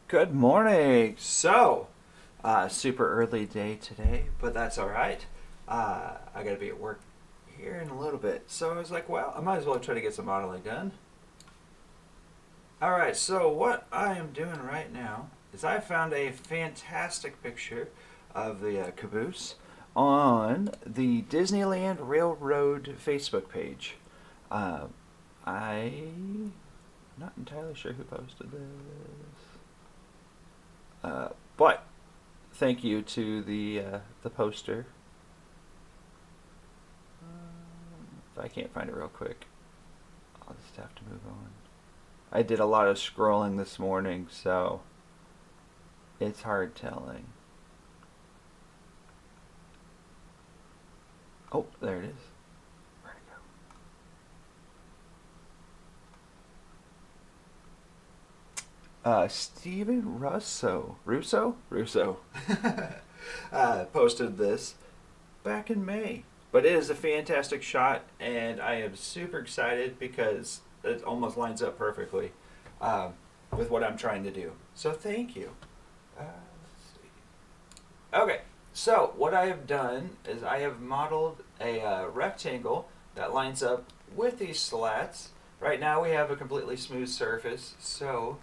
Good morning. Super early day today, but that's all right. I got to be at work here in a little bit. So I was like, well, I might as well try to get some modeling done. All right, so what I am doing right now is I found a fantastic picture of the caboose on the Disneyland Railroad Facebook page. Uh, I'm not entirely sure who posted this. But thank you to the poster. If I can't find it real quick, I'll just have to move on. I did a lot of scrolling this morning, so it's hard telling. Oh, there it is. Where'd it go? Steven Russo posted this back in May. But it is a fantastic shot, and I am super excited because it almost lines up perfectly um, with what I'm trying to do. So thank you. Let's see. Okay, so what I have done is I have modeled a rectangle that lines up with these slats. Right now we have a completely smooth surface, so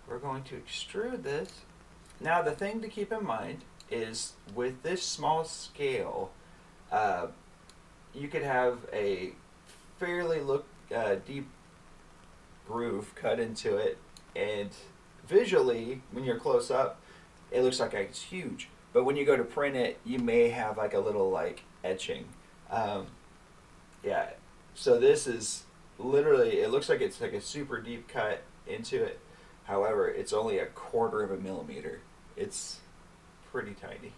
we're going to extrude this. Now the thing to keep in mind is with this small scale, uh, you could have a fairly deep groove cut into it, and visually, when you're close up, it looks like it's huge. But when you go to print it, you may have like a little like etching. Um, yeah. So this is literally, it looks like it's like a super deep cut into it. However, it's only a quarter of a millimeter. It's pretty tiny.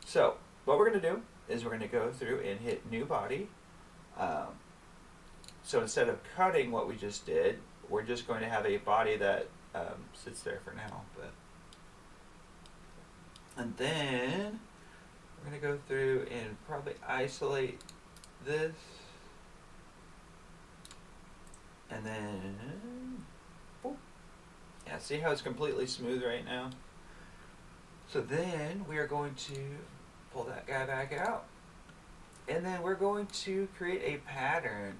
So what we're going to do is we're going to go through and hit new body. Um, so instead of cutting what we just did, we're just going to have a body that sits there for now. And then we're going to go through and probably isolate this. And then, boop. Yeah, see how it's completely smooth right now? So then we are going to pull that guy back out. And then we're going to create a pattern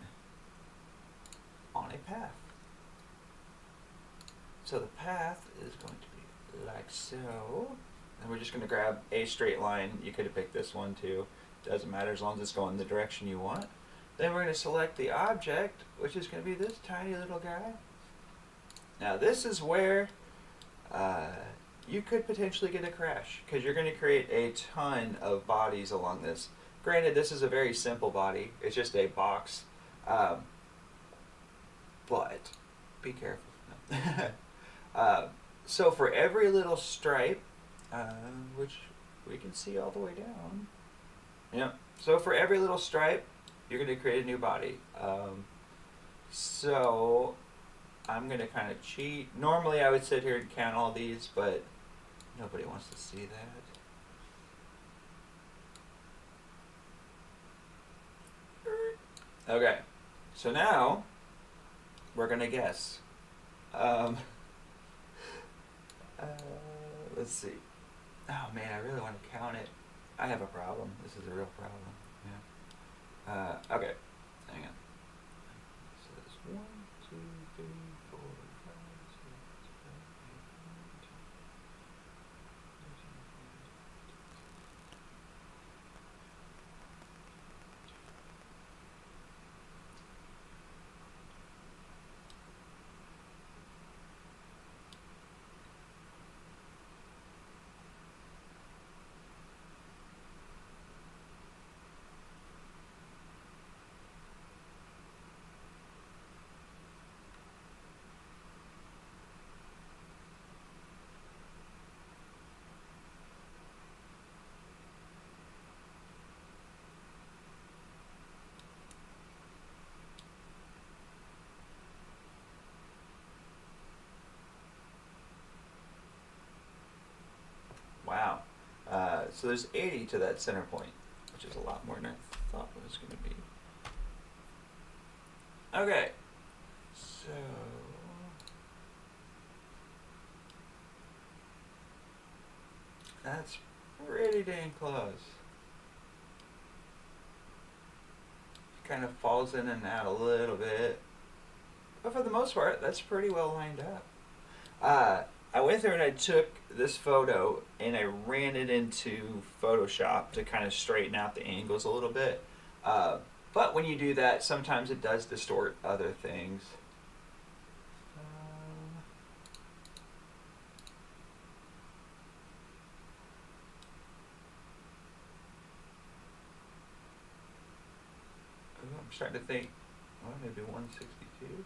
on a path. So the path is going to be like so. And we're just going to grab a straight line. You could have picked this one too. Doesn't matter as long as it's going the direction you want. Then we're going to select the object, which is going to be this tiny little guy. Now this is where you could potentially get a crash because you're going to create a ton of bodies along this. Granted, this is a very simple body. It's just a box. But be careful. So for every little stripe, which we can see all the way down. Yeah. So for every little stripe, you're going to create a new body. So I'm going to kind of cheat. Normally I would sit here and count all these, but nobody wants to see that. Okay. So now we're going to guess. Um, uh, let's see. Oh man, I really want to count it. I have a problem. This is a real problem. Yeah. Okay. Hang on. So there's 1, 2, 3, 4, 5, 6, 7, 8, Wow. So there's 80 to that center point, which is a lot more than I thought it was going to be. Okay. So That's pretty dang close. Kind of falls in and out a little bit. But for the most part, that's pretty well lined up. I went there and I took this photo and I ran it into Photoshop to kind of straighten out the angles a little bit. But when you do that, sometimes it does distort other things. I'm starting to think, well, maybe 162.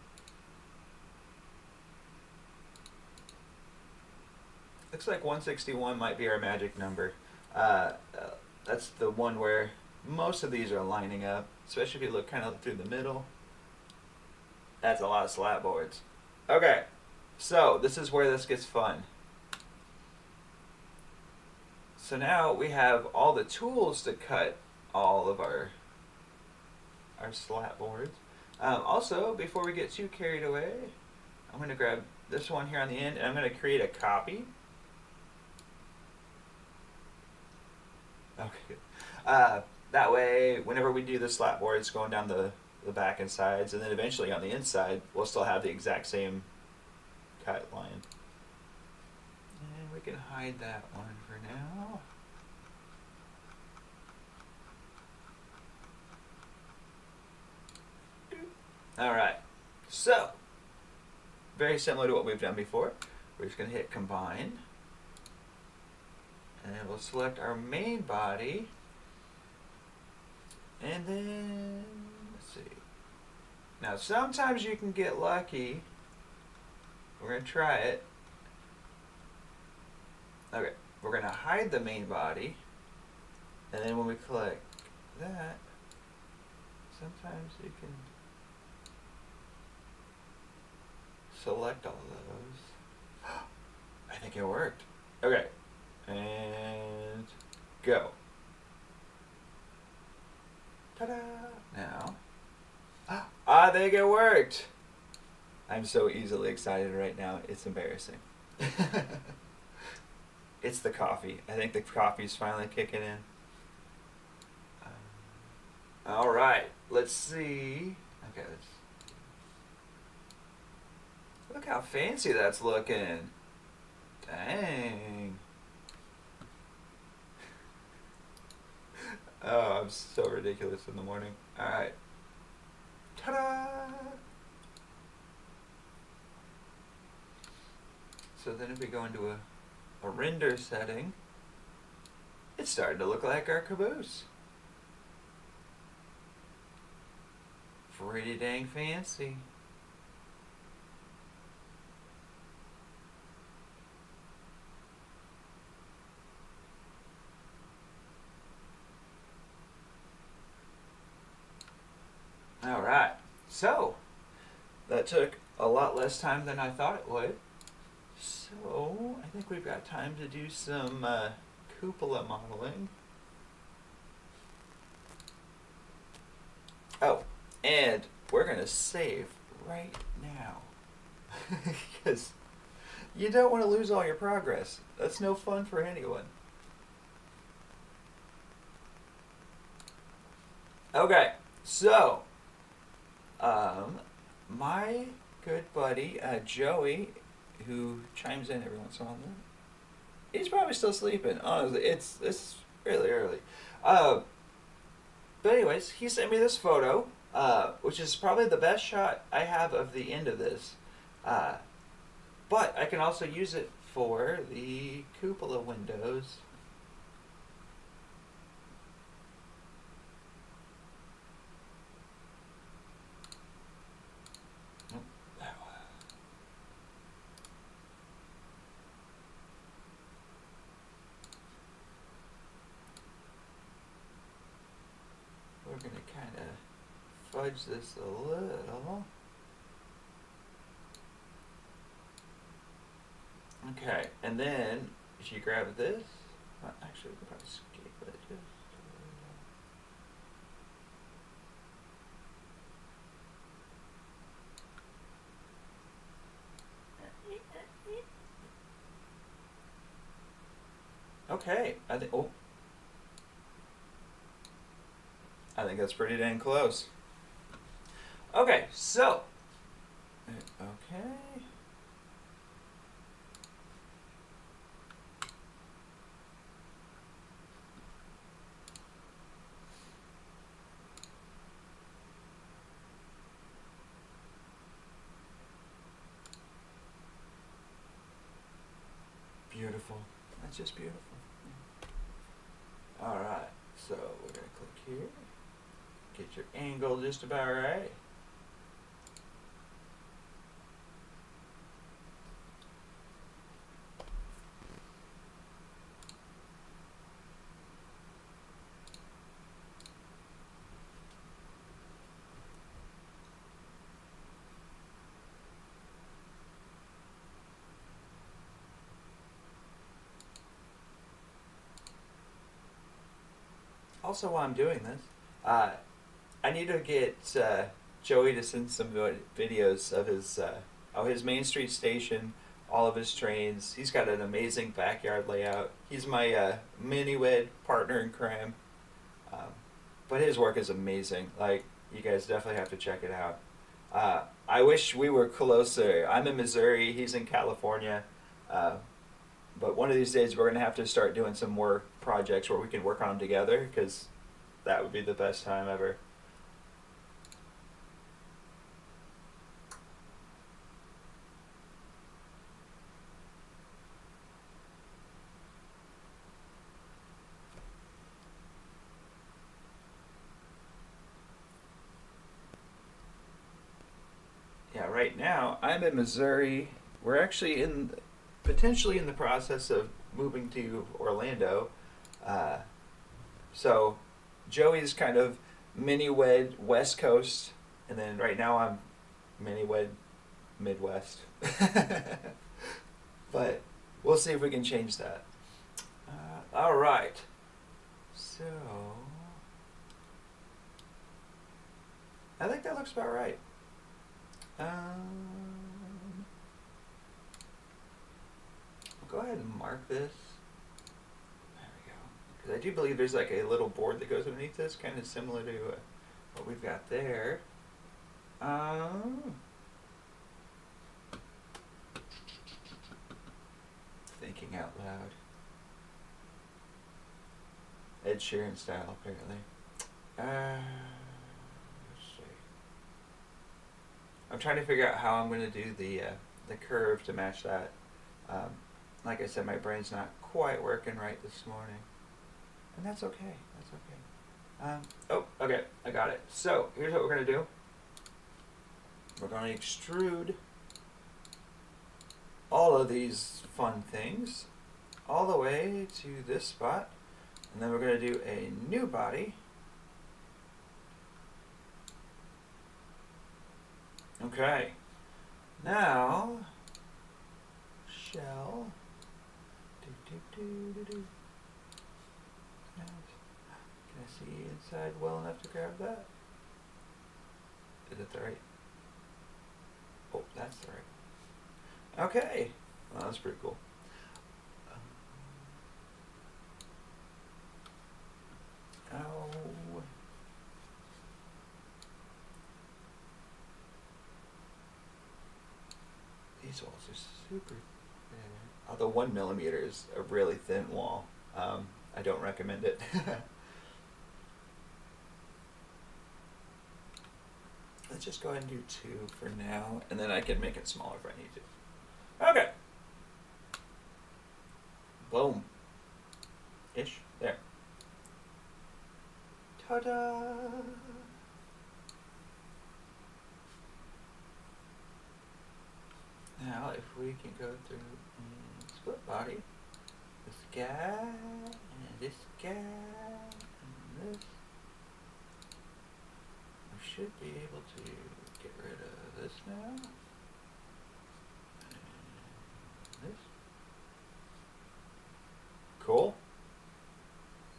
Looks like 161 might be our magic number. That's the one where most of these are lining up, especially if you look kind of through the middle. That's a lot of slatboards. Okay, so this is where this gets fun. So now we have all the tools to cut all of our slatboards. Also, before we get too carried away, I'm going to grab this one here on the end and I'm going to create a copy. Okay. That way, whenever we do the slatboards going down the back and sides, and then eventually on the inside, we'll still have the exact same cut line. And we can hide that one for now. Alright, so, very similar to what we've done before. We're just going to hit combine. And we'll select our main body. And then, let's see. Now, sometimes you can get lucky. We're going to try it. Okay, we're going to hide the main body. And then when we click that, sometimes you can select all of those. I think it worked. Okay, and go. Ta-da! Now, I think it worked. I'm so easily excited right now. It's embarrassing. It's the coffee. I think the coffee's finally kicking in. All right, let's see. Okay, look how fancy that's looking. Dang. Oh, I'm so ridiculous in the morning. All right. Ta-da! So then if we go into a render setting, it's starting to look like our caboose. Pretty dang fancy. Alright, so that took a lot less time than I thought it would. So I think we've got time to do some cupola modeling. Oh, and we're going to save right now. Because you don't want to lose all your progress. That's no fun for anyone. Okay, so my good buddy Joey, who chimes in every once in a while, he's probably still sleeping. Honestly, it's really early. But anyways, he sent me this photo, which is probably the best shot I have of the end of this. But I can also use it for the cupola windows. We're going to kind of fudge this a little. Okay, and then if you grab this, well, actually we can probably escape it just Okay, I think that's pretty dang close. Okay, so okay. Beautiful. That's just beautiful. All right, so we're gonna click here. Get your angle just about right. Also, while I'm doing this, I need to get Joey to send some videos of his Main Street station, all of his trains. He's got an amazing backyard layout. He's my mini-wed partner in crime, um, but his work is amazing. Like, you guys definitely have to check it out. I wish we were closer. I'm in Missouri. He's in California. Uh, but one of these days, we're gonna have to start doing some more projects where we can work on them together, because that would be the best time ever. Yeah, right now I'm in Missouri. We're actually potentially in the process of moving to Orlando. Uh, so Joey's kind of mini wed West Coast, and then right now I'm mini wed Midwest. But we'll see if we can change that. All right. So I think that looks about right. Go ahead and mark this. There we go. Because I do believe there's like a little board that goes underneath this, kind of similar to what we've got there. Thinking out loud. Ed Sheeran style, apparently. Let's see. I'm trying to figure out how I'm going to do the curve to match that. Um, like I said, my brain's not quite working right this morning, and that's okay. That's okay. Oh, okay, I got it. So here's what we're going to do. We're going to extrude all of these fun things all the way to this spot, and then we're going to do a new body. Okay. Now, shell. Can I see inside well enough to grab that? Is it the right? Oh, that's the right. Okay. Well, that's pretty cool. Oh. These walls are super thin. Although 1 millimeter is a really thin wall. I don't recommend it. Let's just go ahead and do 2 for now, and then I can make it smaller if I need to. Okay. Boom. Ish. There. Ta-da! Now, if we can go through split body, this guy, and this guy, and this, we should be able to get rid of this now, and this. Cool.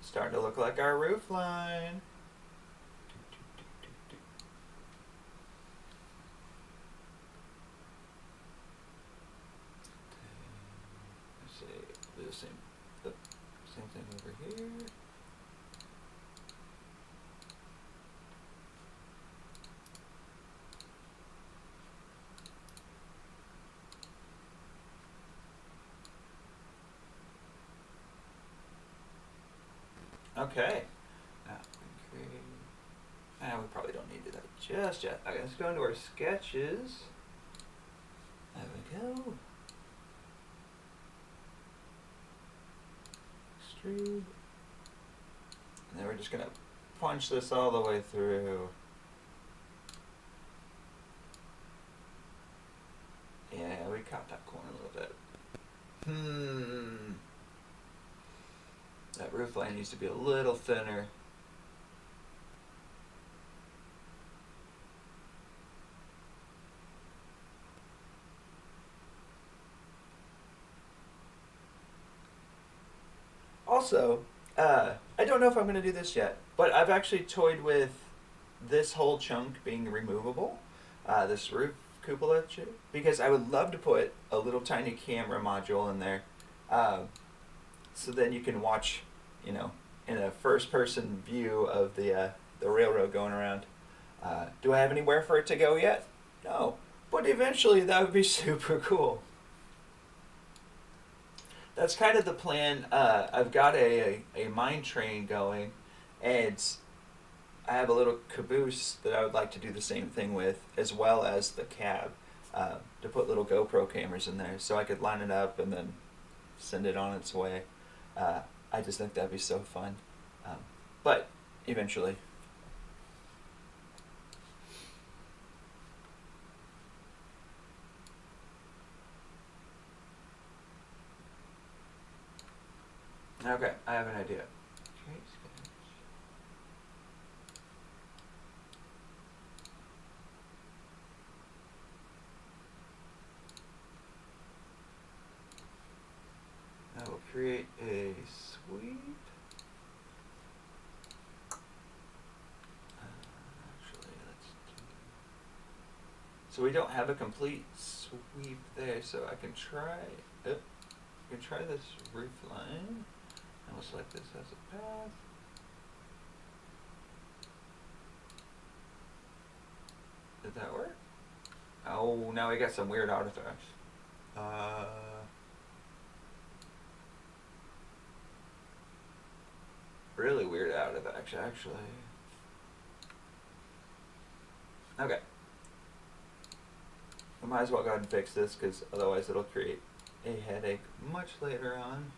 Starting to look like our roof line. Let's see, do the Okay. Now we create. We probably don't need to do that just yet. Okay, let's go into our sketches. There we go. Extrude. And then we're just going to punch this all the way through. Yeah, we cut that corner a little bit. That roof line needs to be a little thinner. Also, I don't know if I'm going to do this yet, but I've actually toyed with this whole chunk being removable, this roof cupola chip, because I would love to put a little tiny camera module in there, so then you can watch, you know, in a first-person view of the railroad going around. Do I have anywhere for it to go yet? No, but eventually that would be super cool. That's kind of the plan. I've got a mine train going, and I have a little caboose that I would like to do the same thing with, as well as the cab, to put little GoPro cameras in there so I could line it up and then send it on its way. I just think that'd be so fun. But eventually. Okay, I have an idea. Okay, sketch. I will create a sweep. Actually, let's do. So we don't have a complete sweep there, so I can try. I can try this roof line. And we'll select this as a path. Did that work? Oh, now we got some weird artifacts. Really weird artifacts, actually. Okay. I might as well go ahead and fix this, because otherwise it'll create a headache much later on.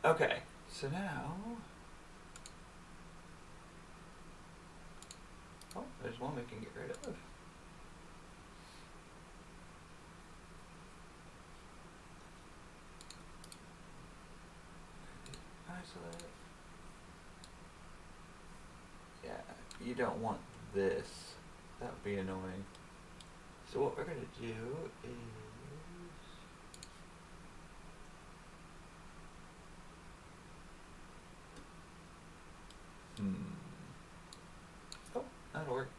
Okay, so now, oh, there's one we can get rid of. Isolate. Yeah, you don't want this. That would be annoying. So what we're going to do is, oh, that'll work.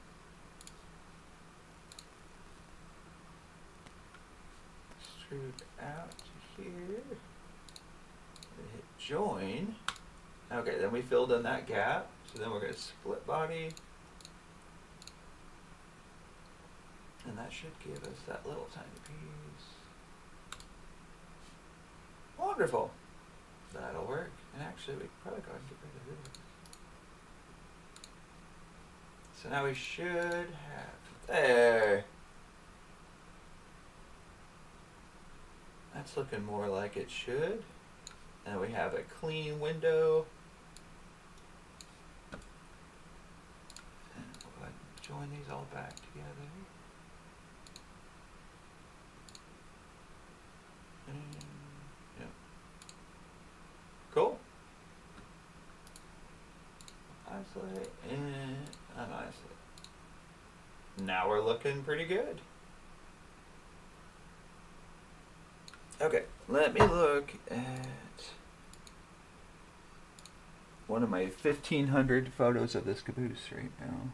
Extrude out to here. Hit join. Okay, then we filled in that gap. So then we're going to split body. And that should give us that little tiny piece. Wonderful. That'll work. And actually, we could probably go ahead and get rid of this. So now we should have, there. That's looking more like it should. And we have a clean window. And we'll go ahead and join these all back together. Yep. Cool. Isolate and unisolate. Now we're looking pretty good. Okay, let me look at one of my 1,500 photos of this caboose right now.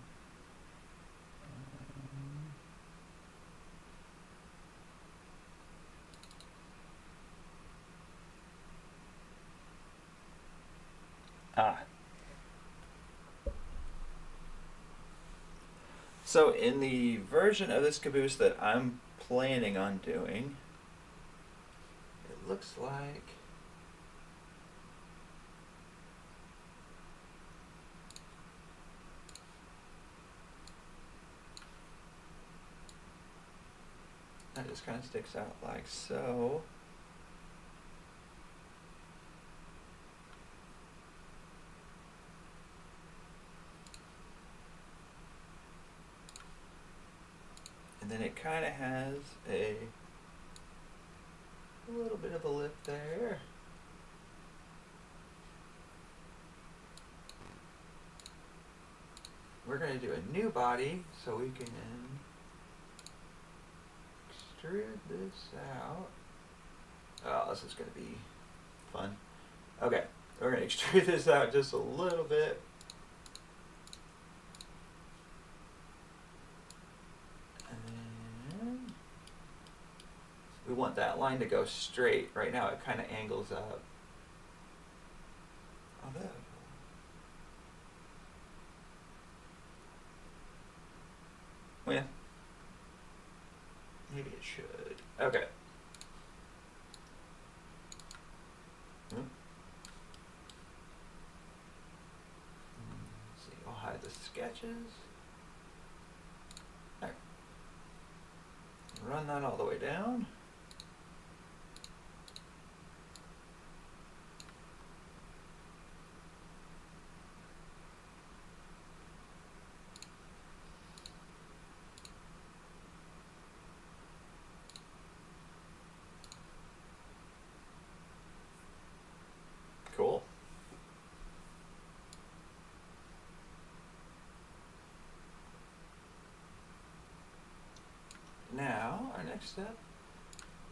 So in the version of this caboose that I'm planning on doing, it looks like that just kind of sticks out like so. And then it kind of has a little bit of a lip there. We're going to do a new body so we can extrude this out. Oh, this is going to be fun. Okay, we're going to extrude this out just a little bit. And then we want that line to go straight. Right now it kind of angles up. Although, well, yeah. Maybe it should. Okay. Let's see, I'll hide the sketches. Alright. Run that all the way down. Cool. Now, our next step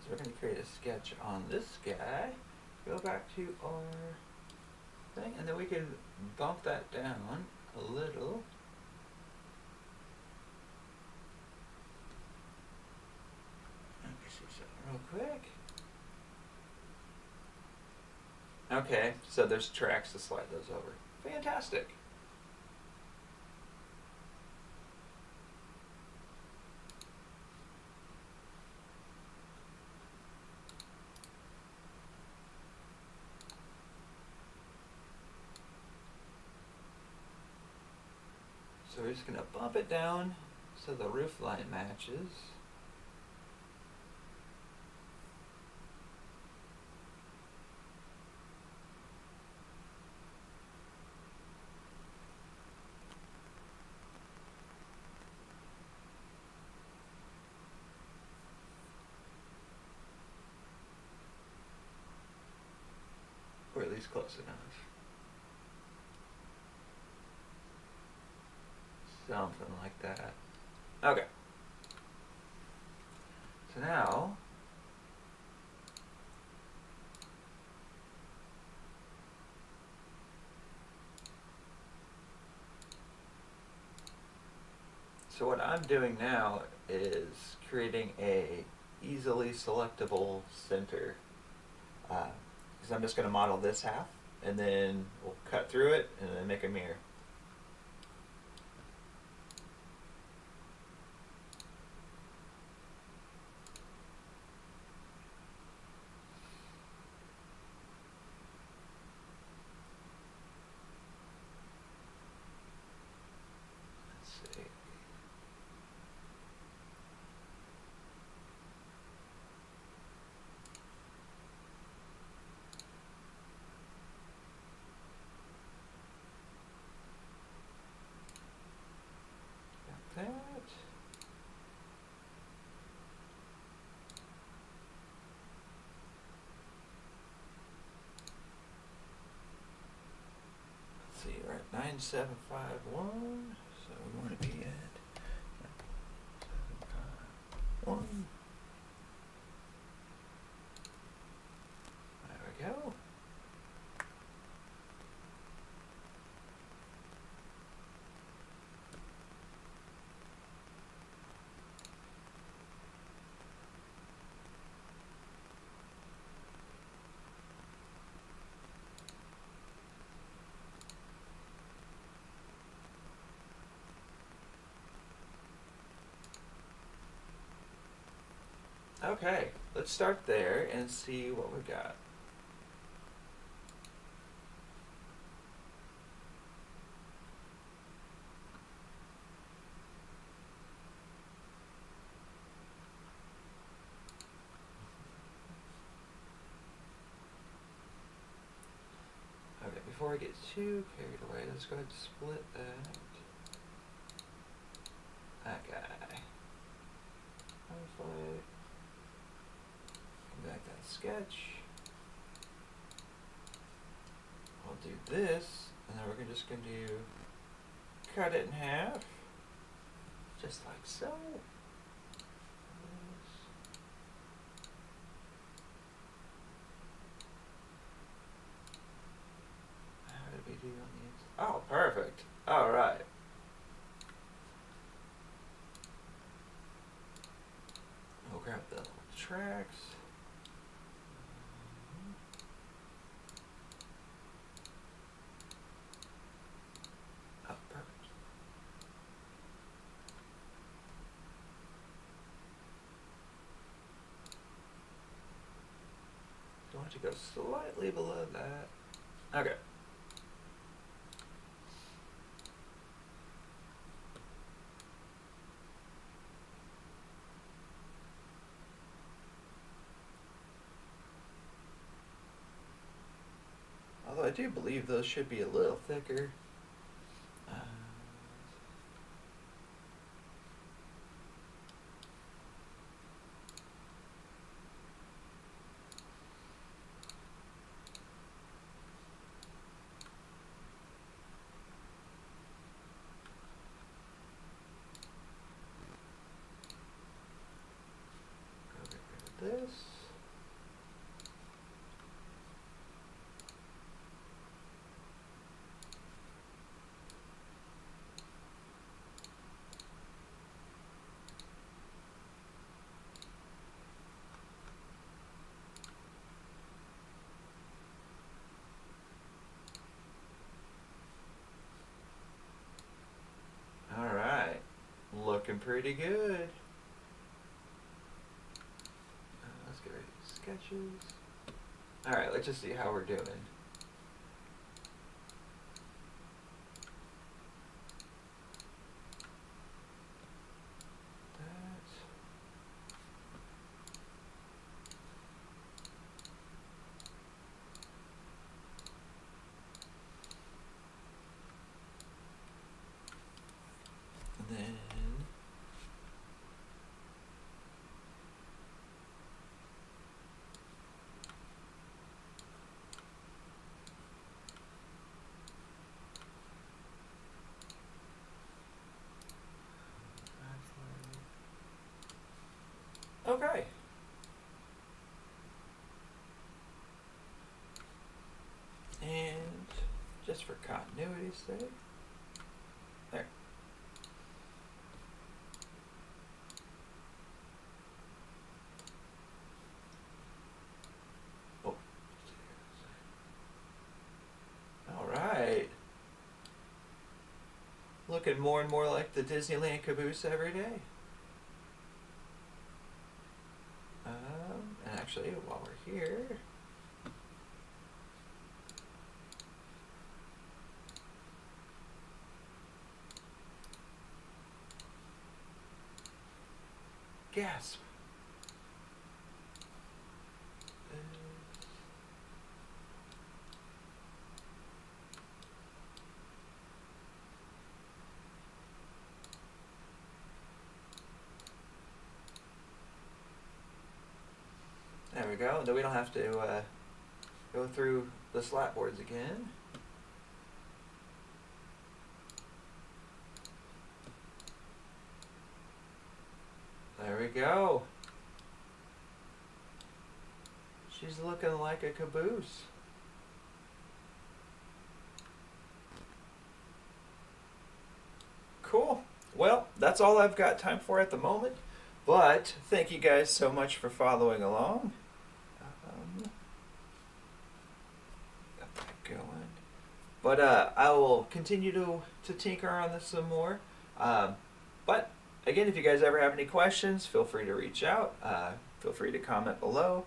is we're going to create a sketch on this guy. Go back to our thing, and then we can bump that down a little. Let me see something real quick. Okay, so there's tracks to slide those over. Fantastic. So we're just going to bump it down so the roof line matches. Or at least close enough. Something like that. Okay. So now, so what I'm doing now is creating a easily selectable center. Because I'm just going to model this half, and then we'll cut through it, and then make a mirror. Let's see. Got that. Let's see, we're at 9751, so we want to be at 751. There we go. Okay, let's start there and see what we got. Okay, before I get too carried away, let's go ahead and split that. Okay. Conflict. Come back that sketch. I'll do this, and then we're just going to cut it in half, just like so. How did we do on these? Oh, perfect. All right. We'll grab the little tracks. Oh, perfect. I want to go slightly below that. Okay. Although I do believe those should be a little thicker. Go get rid of this. Alright, looking pretty good. Let's get rid of these sketches. Alright, let's just see how we're doing. And then okay. And just for continuity's sake, there. Oh. Alright. Looking more and more like the Disneyland Caboose every day. And actually, while we're here, gasp. There we go. Then we don't have to go through the slatboards again. There we go. She's looking like a caboose. Cool. Well, that's all I've got time for at the moment. But thank you guys so much for following along. Got that going. But I will continue to tinker on this some more. But again, if you guys ever have any questions, feel free to reach out. Feel free to comment below.